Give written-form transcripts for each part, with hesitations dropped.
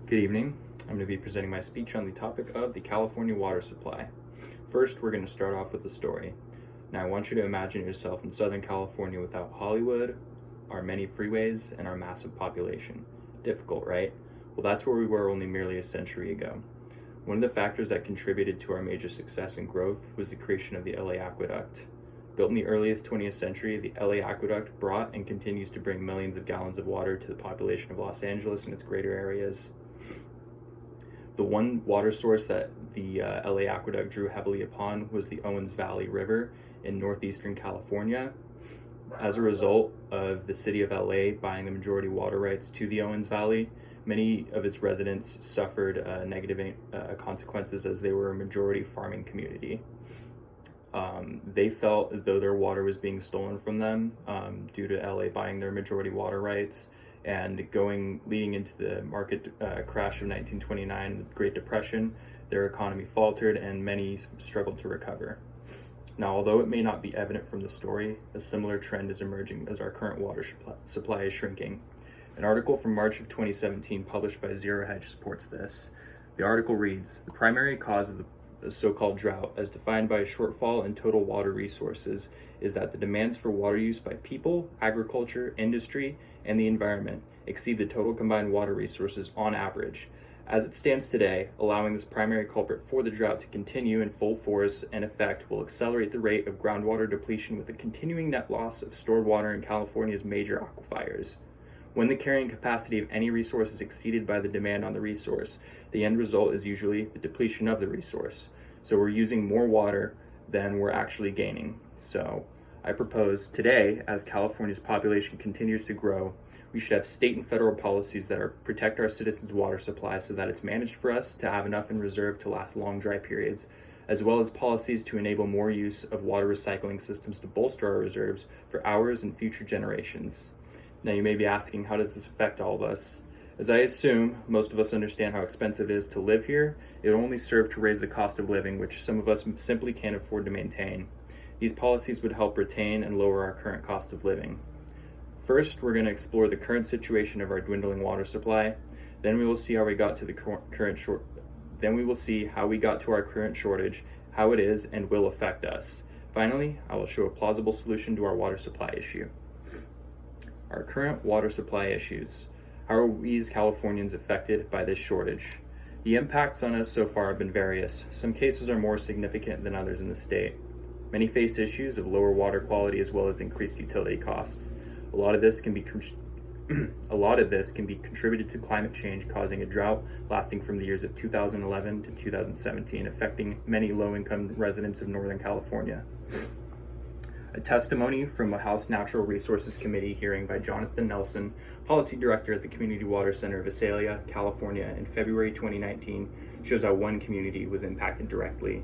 Good evening. I'm going to be presenting my speech on the topic of the California water supply. First, we're going to start off with the story. Now, I want you to imagine yourself in Southern California without Hollywood, our many freeways, and our massive population. Difficult, right? Well, that's where we were only merely a century ago. One of the factors that contributed to our major success and growth was the creation of the LA Aqueduct. Built in the earliest 20th century, the LA Aqueduct brought and continues to bring millions of gallons of water to the population of Los Angeles and its greater areas. The one water source that the LA Aqueduct drew heavily upon was the Owens Valley River in northeastern California. As a result of the city of LA buying the majority water rights to the Owens Valley, many of its residents suffered negative consequences as they were a majority farming community. They felt as though their water was being stolen from them due to LA buying their majority water rights, and leading into the market crash of 1929, the Great Depression. Their economy faltered and many struggled to recover. Now, although it may not be evident from the story, a similar trend is emerging as our current water supply is shrinking. An article from March of 2017 published by Zero Hedge supports this. The article reads, "The primary cause of the so-called drought, as defined by a shortfall in total water resources, is that the demands for water use by people, agriculture, industry, and the environment exceed the total combined water resources on average. As it stands today, allowing this primary culprit for the drought to continue in full force and effect will accelerate the rate of groundwater depletion with a continuing net loss of stored water in California's major aquifers. When the carrying capacity of any resource is exceeded by the demand on the resource, the end result is usually the depletion of the resource. So we're using more water than we're actually gaining. So I propose today, as California's population continues to grow, we should have state and federal policies that protect our citizens' water supply so that it's managed for us to have enough in reserve to last long dry periods, as well as policies to enable more use of water recycling systems to bolster our reserves for ours and future generations." Now you may be asking, how does this affect all of us? As I assume most of us understand how expensive it is to live here, it will only serve to raise the cost of living, which some of us simply can't afford to maintain. These policies would help retain and lower our current cost of living. First, we're going to explore the current situation of our dwindling water supply. Then we will see how we got to the current shortage, how it is and will affect us. Finally, I will show a plausible solution to our water supply issue. Our current water supply issues. How are we as Californians affected by this shortage? The impacts on us so far have been various. Some cases are more significant than others in the state. Many face issues of lower water quality as well as increased utility costs. A lot of this can be contributed to climate change, causing a drought lasting from the years of 2011 to 2017, affecting many low-income residents of Northern California. A testimony from a House Natural Resources Committee hearing by Jonathan Nelson, Policy Director at the Community Water Center of Visalia, California, in February 2019, shows how one community was impacted directly.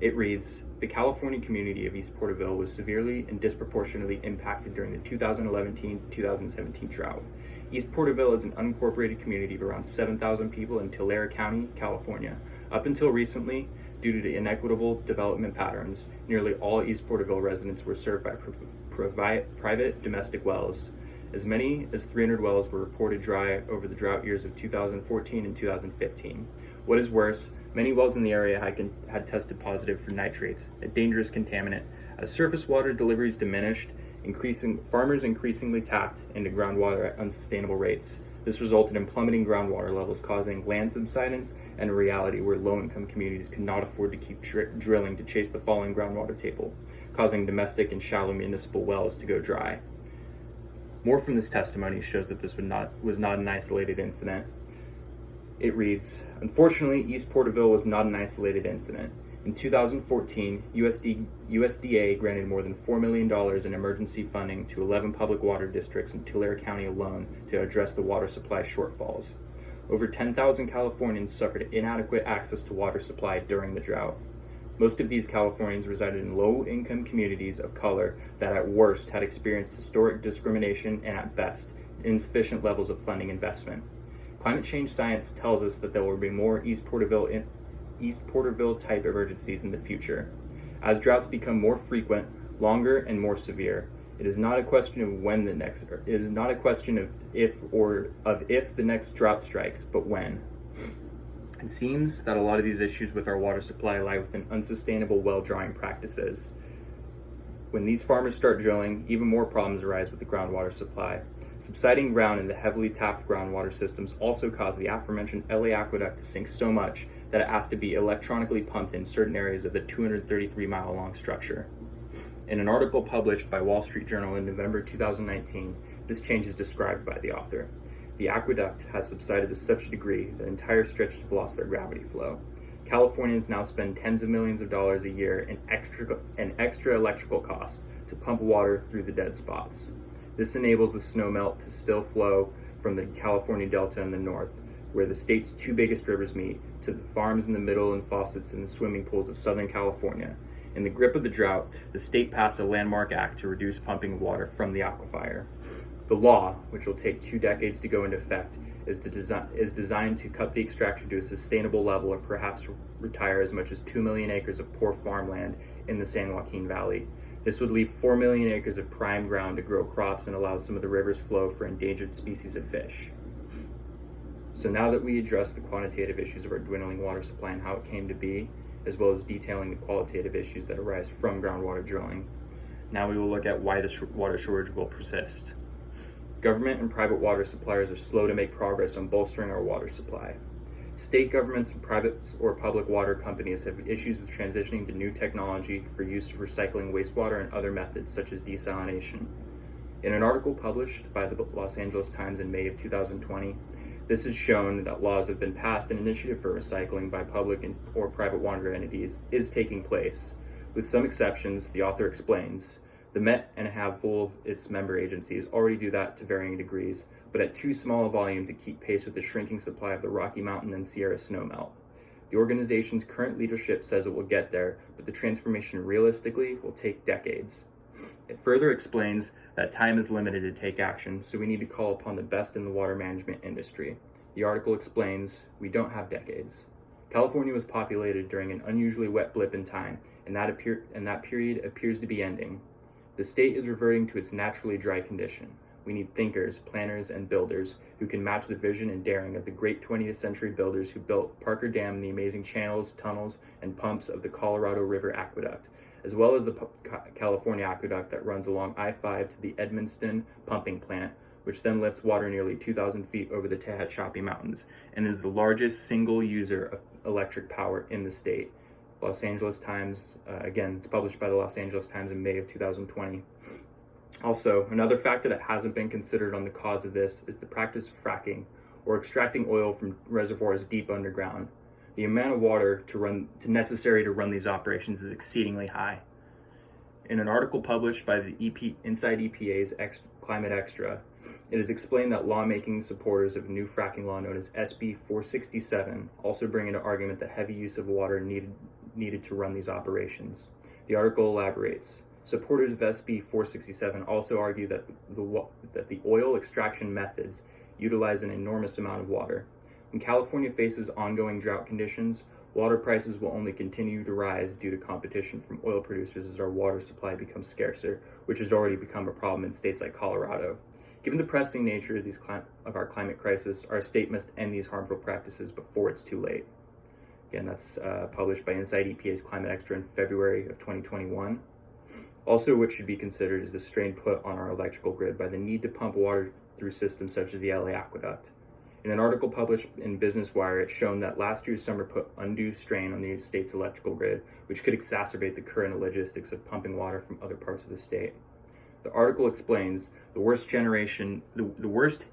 It reads, "The California community of East Porterville was severely and disproportionately impacted during the 2011-2017 drought. East Porterville is an unincorporated community of around 7,000 people in Tulare County, California. Up until recently, due to inequitable development patterns, nearly all East Porterville residents were served by private domestic wells. As many as 300 wells were reported dry over the drought years of 2014 and 2015. What is worse, many wells in the area had tested positive for nitrates, a dangerous contaminant. As surface water deliveries diminished, farmers increasingly tapped into groundwater at unsustainable rates. This resulted in plummeting groundwater levels, causing land subsidence and a reality where low-income communities could not afford to keep drilling to chase the falling groundwater table, causing domestic and shallow municipal wells to go dry." More from this testimony shows that this was not an isolated incident. It reads, "Unfortunately, East Porterville was not an isolated incident. In 2014, USDA granted more than $4 million in emergency funding to 11 public water districts in Tulare County alone to address the water supply shortfalls. Over 10,000 Californians suffered inadequate access to water supply during the drought. Most of these Californians resided in low-income communities of color that at worst had experienced historic discrimination and at best, insufficient levels of funding investment. Climate change science tells us that there will be more East Porterville type emergencies in the future. As droughts become more frequent, longer, and more severe, it is not a question of if the next drought strikes, but when. It seems that a lot of these issues with our water supply lie within unsustainable well drawing practices. When these farmers start drilling, even more problems arise with the groundwater supply. Subsiding ground in the heavily tapped groundwater systems also caused the aforementioned LA aqueduct to sink so much that it has to be electronically pumped in certain areas of the 233-mile-long structure. In an article published by Wall Street Journal in November 2019, this change is described by the author. The aqueduct has subsided to such a degree that entire stretches have lost their gravity flow. Californians now spend tens of millions of dollars a year in extra electrical costs to pump water through the dead spots. This enables the snowmelt to still flow from the California Delta in the north, where the state's two biggest rivers meet, to the farms in the middle and faucets in the swimming pools of Southern California. In the grip of the drought, the state passed a landmark act to reduce pumping of water from the aquifer. The law, which will take 2 decades to go into effect, is designed to cut the extraction to a sustainable level or perhaps retire as much as 2 million acres of poor farmland in the San Joaquin Valley. This would leave 4 million acres of prime ground to grow crops and allow some of the river's flow for endangered species of fish. So now that we address the quantitative issues of our dwindling water supply and how it came to be, as well as detailing the qualitative issues that arise from groundwater drilling, now we will look at why this water shortage will persist. Government and private water suppliers are slow to make progress on bolstering our water supply. State governments and private or public water companies have issues with transitioning to new technology for use of recycling wastewater and other methods such as desalination. In an article published by the Los Angeles Times in May of 2020, this has shown that laws have been passed. An initiative for recycling by public or private water entities is taking place. With some exceptions, the author explains, the Met and a handful of its member agencies already do that to varying degrees, but at too small a volume to keep pace with the shrinking supply of the Rocky Mountain and Sierra snowmelt. The organization's current leadership says it will get there, but the transformation realistically will take decades. It further explains that time is limited to take action, so we need to call upon the best in the water management industry. The article explains, we don't have decades. California was populated during an unusually wet blip in time, and that period appears to be ending. The state is reverting to its naturally dry condition. We need thinkers, planners, and builders who can match the vision and daring of the great 20th century builders who built Parker Dam and the amazing channels, tunnels, and pumps of the Colorado River Aqueduct, as well as the California Aqueduct that runs along I-5 to the Edmonston pumping plant, which then lifts water nearly 2,000 feet over the Tehachapi Mountains and is the largest single user of electric power in the state. Los Angeles Times, again, it's published by the Los Angeles Times in May of 2020. Also, another factor that hasn't been considered on the cause of this is the practice of fracking, or extracting oil from reservoirs deep underground. The amount of water necessary to run these operations is exceedingly high. In an article published by the Inside EPA's Climate Extra, it is explained that lawmaking supporters of a new fracking law known as SB 467 also bring into argument the heavy use of water needed to run these operations. The article elaborates. Supporters of SB 467 also argue that the oil extraction methods utilize an enormous amount of water. When California faces ongoing drought conditions, water prices will only continue to rise due to competition from oil producers as our water supply becomes scarcer, which has already become a problem in states like Colorado. Given the pressing nature of our climate crisis, our state must end these harmful practices before it's too late. Again, that's published by Inside EPA's Climate Extra in February of 2021. Also, what should be considered is the strain put on our electrical grid by the need to pump water through systems such as the LA Aqueduct. In an article published in Business Wire, it's shown that last year's summer put undue strain on the state's electrical grid, which could exacerbate the current logistics of pumping water from other parts of the state. The article explains the worst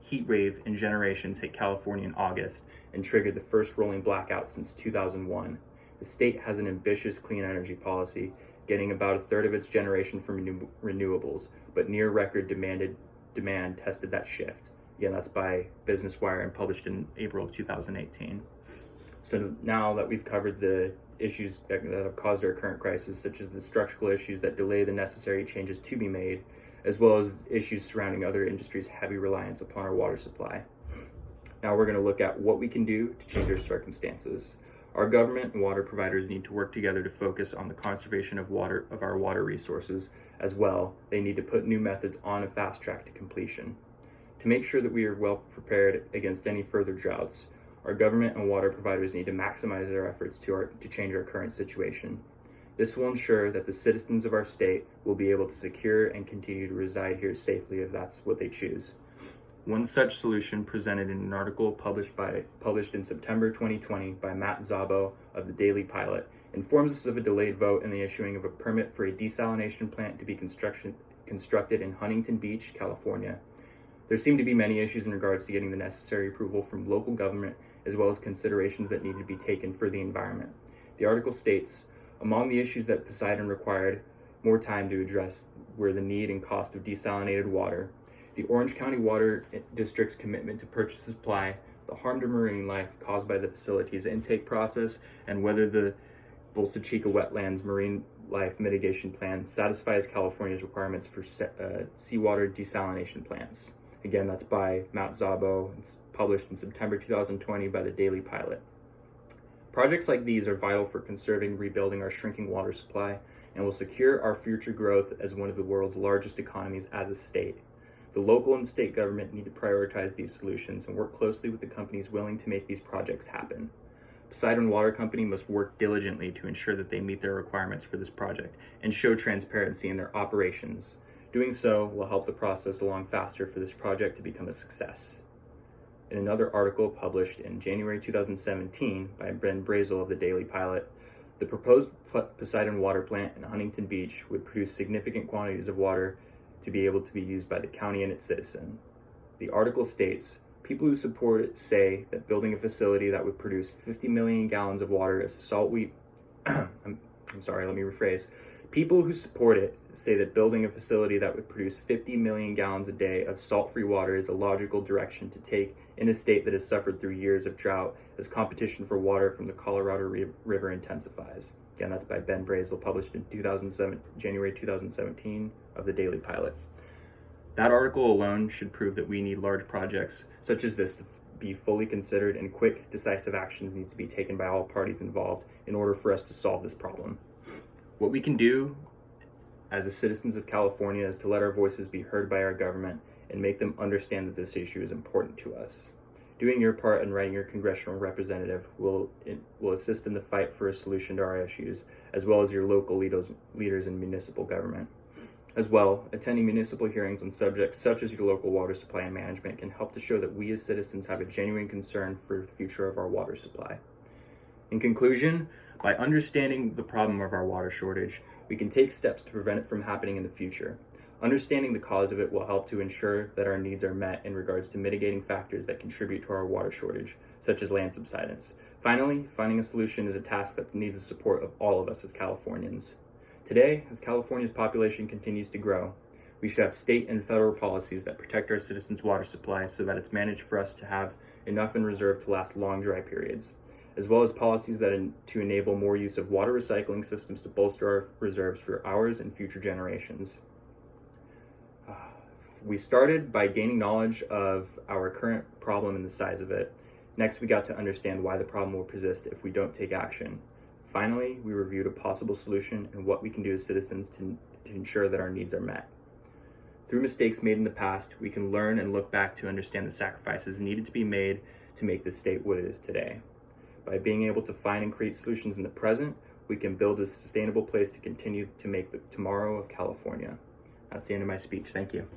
heat wave in generations hit California in August and triggered the first rolling blackout since 2001. The state has an ambitious clean energy policy, getting about a third of its generation from renewables, but near record demand tested that shift. Again, that's by Business Wire and published in April of 2018. So now that we've covered the issues that have caused our current crisis, such as the structural issues that delay the necessary changes to be made, as well as issues surrounding other industries' heavy reliance upon our water supply. Now we're going to look at what we can do to change our circumstances. Our government and water providers need to work together to focus on the conservation of our water resources as well. They need to put new methods on a fast track to completion. To make sure that we are well prepared against any further droughts, our government and water providers need to maximize their efforts to change our current situation. This will ensure that the citizens of our state will be able to secure and continue to reside here safely if that's what they choose. One such solution presented in an article published in September 2020 by Matt Szabo of the Daily Pilot informs us of a delayed vote in the issuing of a permit for a desalination plant to be constructed in Huntington Beach, California. There seem to be many issues in regards to getting the necessary approval from local government, as well as considerations that need to be taken for the environment. The article states, among the issues that Poseidon required more time to address were the need and cost of desalinated water, the Orange County Water District's commitment to purchase supply, the harm to marine life caused by the facility's intake process, and whether the Bolsa Chica Wetlands Marine Life Mitigation Plan satisfies California's requirements for seawater desalination plants. Again, that's by Matt Szabo. It's published in September 2020 by the Daily Pilot. Projects like these are vital for conserving and rebuilding our shrinking water supply and will secure our future growth as one of the world's largest economies as a state. The local and state government need to prioritize these solutions and work closely with the companies willing to make these projects happen. Poseidon Water Company must work diligently to ensure that they meet their requirements for this project and show transparency in their operations. Doing so will help the process along faster for this project to become a success. In another article published in January 2017 by Ben Brazel of the Daily Pilot, the proposed Poseidon water plant in Huntington Beach would produce significant quantities of water to be able to be used by the county and its citizens. The article states, people who support it say that building a facility that would produce 50 million gallons of water as salt wheat, People who support it say that building a facility that would produce 50 million gallons a day of salt-free water is a logical direction to take in a state that has suffered through years of drought as competition for water from the Colorado River intensifies. Again, that's by Ben Brazel, published in January 2017 of the Daily Pilot. That article alone should prove that we need large projects such as this to be fully considered, and quick, decisive actions need to be taken by all parties involved in order for us to solve this problem. What we can do as the citizens of California is to let our voices be heard by our government and make them understand that this issue is important to us. Doing your part and writing your congressional representative will assist in the fight for a solution to our issues, as well as your local leaders in municipal government. As well, attending municipal hearings on subjects such as your local water supply and management can help to show that we as citizens have a genuine concern for the future of our water supply. In conclusion, by understanding the problem of our water shortage, we can take steps to prevent it from happening in the future. Understanding the cause of it will help to ensure that our needs are met in regards to mitigating factors that contribute to our water shortage, such as land subsidence. Finally, finding a solution is a task that needs the support of all of us as Californians. Today, as California's population continues to grow, we should have state and federal policies that protect our citizens' water supply so that it's managed for us to have enough in reserve to last long dry periods, as well as policies to enable more use of water recycling systems to bolster our reserves for ours and future generations. We started by gaining knowledge of our current problem and the size of it. Next, we got to understand why the problem will persist if we don't take action. Finally, we reviewed a possible solution and what we can do as citizens to ensure that our needs are met. Through mistakes made in the past, we can learn and look back to understand the sacrifices needed to be made to make this state what it is today. By being able to find and create solutions in the present, we can build a sustainable place to continue to make the tomorrow of California. That's the end of my speech. Thank you.